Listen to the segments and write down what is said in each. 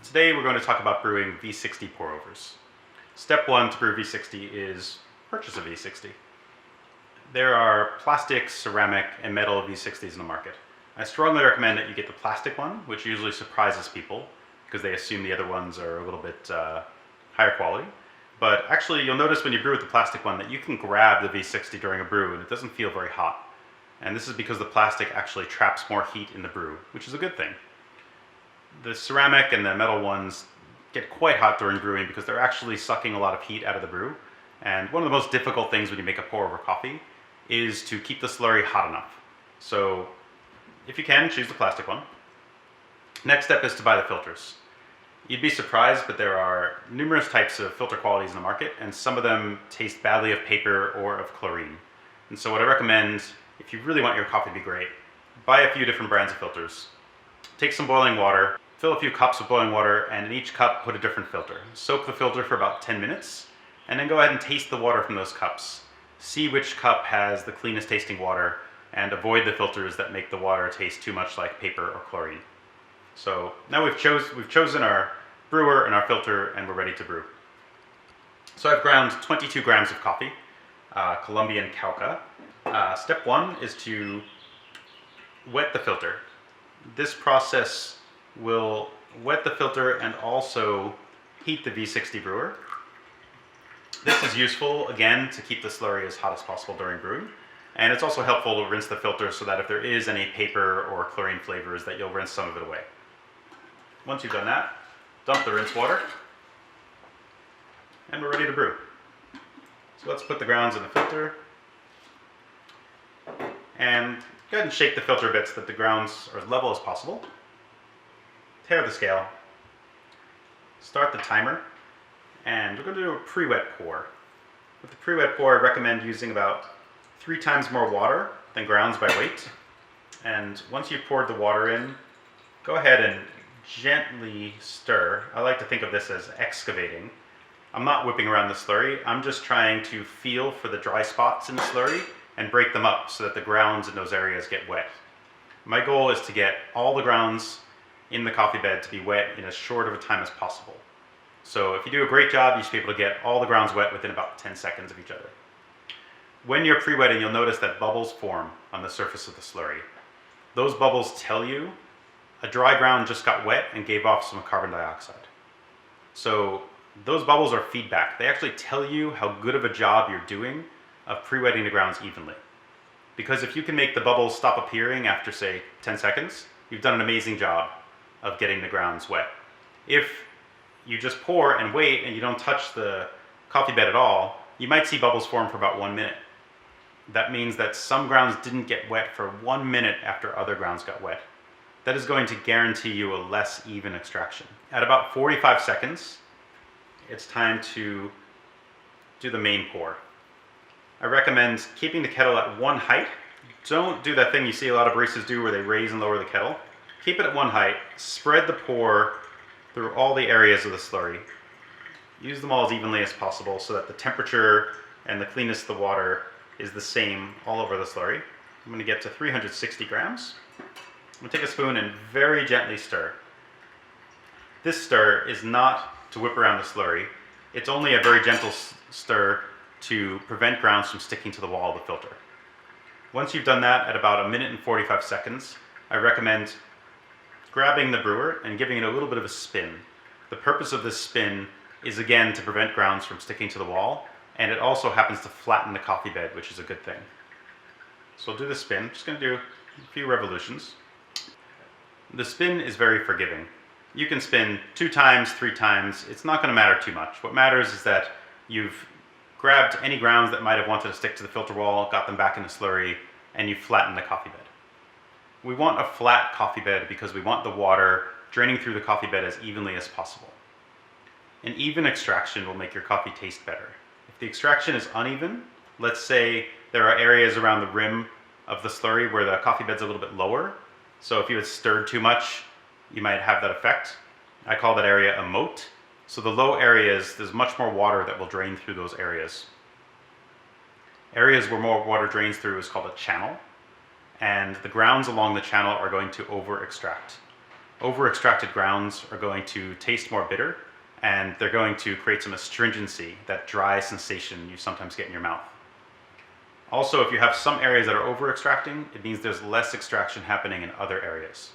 Today we're going to talk about brewing V60 pour-overs. Step one to brew V60 is purchase a V60. There are plastic, ceramic, and metal V60s in the market. I strongly recommend that you get the plastic one, which usually surprises people because they assume the other ones are a little bit higher quality. But actually you'll notice when you brew with the plastic one that you can grab the V60 during a brew and it doesn't feel very hot. And this is because the plastic actually traps more heat in the brew, which is a good thing. The ceramic and the metal ones get quite hot during brewing because they're actually sucking a lot of heat out of the brew. And one of the most difficult things when you make a pour-over coffee is to keep the slurry hot enough. So if you can, choose the plastic one. Next step is to buy the filters. You'd be surprised, but there are numerous types of filter qualities in the market, and some of them taste badly of paper or of chlorine. And so what I recommend, if you really want your coffee to be great, buy a few different brands of filters. Take some boiling water, fill a few cups with boiling water, and in each cup put a different filter. Soak the filter for about 10 minutes, and then go ahead and taste the water from those cups. See which cup has the cleanest tasting water, and avoid the filters that make the water taste too much like paper or chlorine. So now we've chosen our brewer and our filter, and we're ready to brew. So I've ground 22 grams of coffee, Colombian Cauca. Step one is to wet the filter. This process will wet the filter and also heat the V60 brewer. This is useful, again, to keep the slurry as hot as possible during brewing. And it's also helpful to rinse the filter so that if there is any paper or chlorine flavors, that you'll rinse some of it away. Once you've done that, dump the rinse water, and we're ready to brew. So let's put the grounds in the filter, and go ahead and shake the filter a bit so that the grounds are as level as possible. Tear the scale, start the timer, and we're going to do a pre-wet pour. With the pre-wet pour, I recommend using about 3 times more water than grounds by weight. And once you've poured the water in, go ahead and gently stir. I like to think of this as excavating. I'm not whipping around the slurry, I'm just trying to feel for the dry spots in the slurry and break them up so that the grounds in those areas get wet. My goal is to get all the grounds in the coffee bed to be wet in as short of a time as possible. So if you do a great job, you should be able to get all the grounds wet within about 10 seconds of each other. When you're pre-wetting, you'll notice that bubbles form on the surface of the slurry. Those bubbles tell you a dry ground just got wet and gave off some carbon dioxide. So those bubbles are feedback. They actually tell you how good of a job you're doing of pre-wetting the grounds evenly. Because if you can make the bubbles stop appearing after, say, 10 seconds, you've done an amazing job of getting the grounds wet. If you just pour and wait and you don't touch the coffee bed at all, you might see bubbles form for about 1 minute. That means that some grounds didn't get wet for 1 minute after other grounds got wet. That is going to guarantee you a less even extraction. At about 45 seconds, it's time to do the main pour. I recommend keeping the kettle at one height. Don't do that thing you see a lot of baristas do where they raise and lower the kettle. Keep it at one height. Spread the pour through all the areas of the slurry. Use them all as evenly as possible so that the temperature and the cleanness of the water is the same all over the slurry. I'm going to get to 360 grams. I'm going to take a spoon and very gently stir. This stir is not to whip around the slurry. It's only a very gentle stir to prevent grounds from sticking to the wall of the filter. Once you've done that at about 1 minute and 45 seconds, I recommend grabbing the brewer and giving it a little bit of a spin. The purpose of this spin is again to prevent grounds from sticking to the wall, and it also happens to flatten the coffee bed, which is a good thing. So I'll do the spin. I'm just going to do a few revolutions. The spin is very forgiving. You can spin 2 times, 3 times. It's not going to matter too much. What matters is that you've grabbed any grounds that might have wanted to stick to the filter wall, got them back in the slurry, and you flatten the coffee bed. We want a flat coffee bed because we want the water draining through the coffee bed as evenly as possible. An even extraction will make your coffee taste better. If the extraction is uneven, let's say there are areas around the rim of the slurry where the coffee bed's a little bit lower, so if you had stirred too much, you might have that effect. I call that area a moat. So the low areas, there's much more water that will drain through those areas. Areas where more water drains through is called a channel, and the grounds along the channel are going to over extract. Over-extracted grounds are going to taste more bitter, and they're going to create some astringency, that dry sensation you sometimes get in your mouth. Also, if you have some areas that are over-extracting, it means there's less extraction happening in other areas.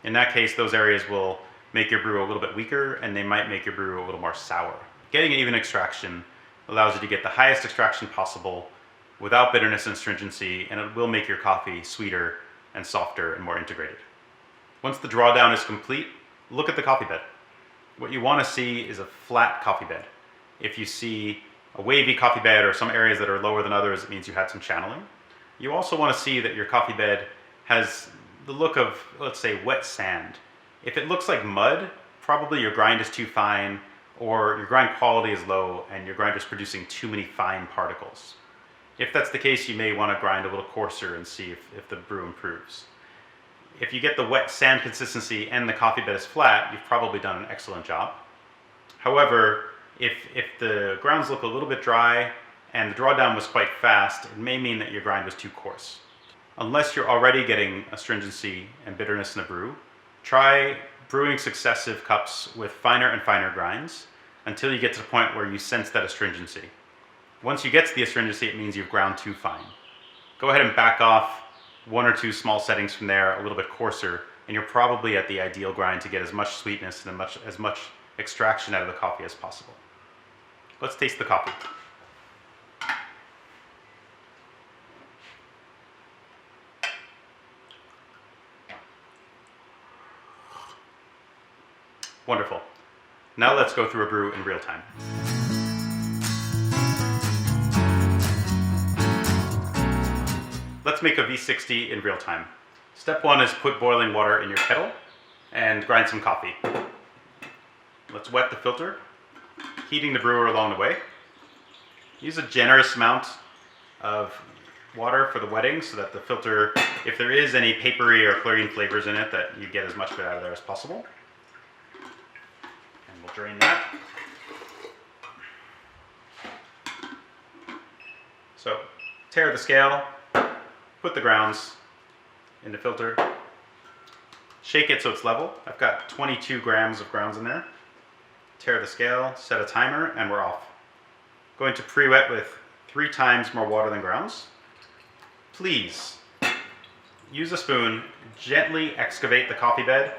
In that case, those areas will make your brew a little bit weaker, and they might make your brew a little more sour. Getting an even extraction allows you to get the highest extraction possible without bitterness and astringency, and it will make your coffee sweeter and softer and more integrated. Once the drawdown is complete, look at the coffee bed. What you want to see is a flat coffee bed. If you see a wavy coffee bed or some areas that are lower than others, it means you had some channeling. You also want to see that your coffee bed has the look of, let's say, wet sand. If it looks like mud, probably your grind is too fine, or your grind quality is low and your grinder is producing too many fine particles. If that's the case, you may want to grind a little coarser and see if the brew improves. If you get the wet sand consistency and the coffee bed is flat, you've probably done an excellent job. However, if the grounds look a little bit dry and the drawdown was quite fast, it may mean that your grind was too coarse. Unless you're already getting astringency and bitterness in the brew, try brewing successive cups with finer and finer grinds until you get to the point where you sense that astringency. Once you get to the astringency, it means you've ground too fine. Go ahead and back off one or two small settings from there, a little bit coarser, and you're probably at the ideal grind to get as much sweetness and as much extraction out of the coffee as possible. Let's taste the coffee. Wonderful. Now let's go through a brew in real time. Let's make a V60 in real time. Step one is put boiling water in your kettle and grind some coffee. Let's wet the filter, heating the brewer along the way. Use a generous amount of water for the wetting so that the filter, if there is any papery or chlorine flavors in it, that you get as much of it out of there as possible. And we'll drain that. So, tare the scale. Put the grounds in the filter, shake it so it's level. I've got 22 grams of grounds in there. Tare the scale, set a timer, and we're off. Going to pre-wet with 3 times more water than grounds. Please use a spoon, gently excavate the coffee bed,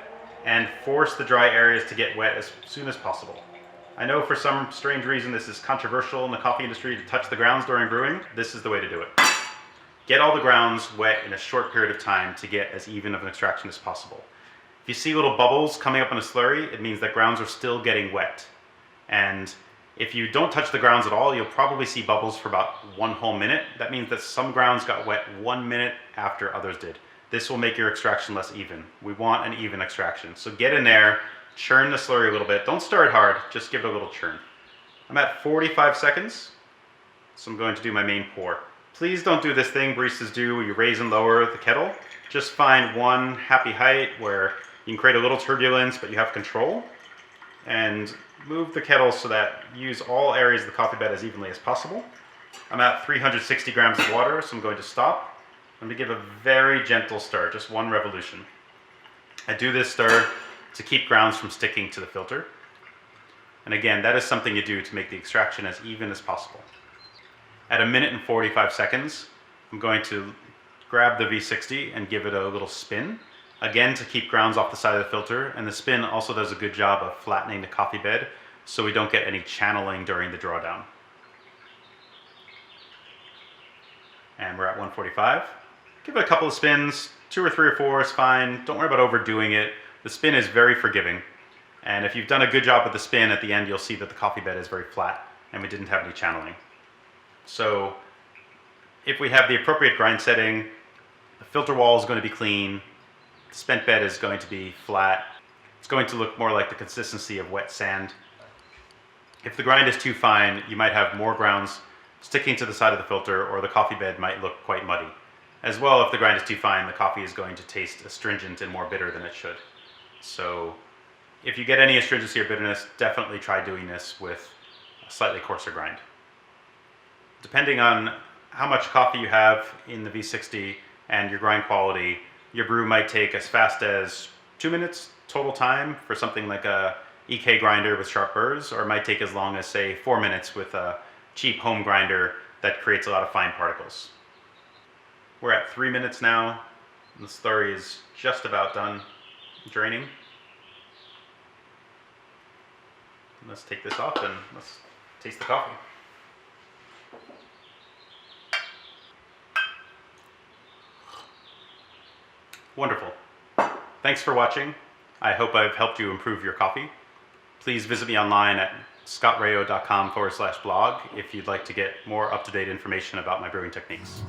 and force the dry areas to get wet as soon as possible. I know for some strange reason this is controversial in the coffee industry to touch the grounds during brewing. This is the way to do it. Get all the grounds wet in a short period of time to get as even of an extraction as possible. If you see little bubbles coming up in a slurry, it means that grounds are still getting wet. And if you don't touch the grounds at all, you'll probably see bubbles for about 1 whole minute. That means that some grounds got wet 1 minute after others did. This will make your extraction less even. We want an even extraction. So get in there, churn the slurry a little bit. Don't stir it hard, just give it a little churn. I'm at 45 seconds, so I'm going to do my main pour. Please don't do this thing baristas do where you raise and lower the kettle. Just find one happy height where you can create a little turbulence, but you have control. And move the kettle so that you use all areas of the coffee bed as evenly as possible. I'm at 360 grams of water, so I'm going to stop. I'm going to give a very gentle stir, just 1 revolution. I do this stir to keep grounds from sticking to the filter. And again, that is something you do to make the extraction as even as possible. At 1 minute and 45 seconds, I'm going to grab the V60 and give it a little spin. Again, to keep grounds off the side of the filter, and the spin also does a good job of flattening the coffee bed so we don't get any channeling during the drawdown. And we're at 145. Give it a couple of spins, 2 or 3 or 4 is fine. Don't worry about overdoing it. The spin is very forgiving. And if you've done a good job with the spin, at the end you'll see that the coffee bed is very flat and we didn't have any channeling. So if we have the appropriate grind setting, the filter wall is going to be clean, the spent bed is going to be flat, it's going to look more like the consistency of wet sand. If the grind is too fine, you might have more grounds sticking to the side of the filter, or the coffee bed might look quite muddy. As well, if the grind is too fine, the coffee is going to taste astringent and more bitter than it should. So if you get any astringency or bitterness, definitely try doing this with a slightly coarser grind. Depending on how much coffee you have in the V60 and your grind quality, your brew might take as fast as 2 minutes total time for something like a EK grinder with sharp burrs, or it might take as long as, say, 4 minutes with a cheap home grinder that creates a lot of fine particles. We're at 3 minutes now. The slurry is just about done draining. Let's take this off and let's taste the coffee. Wonderful. Thanks for watching. I hope I've helped you improve your coffee. Please visit me online at scottrayo.com/blog if you'd like to get more up-to-date information about my brewing techniques.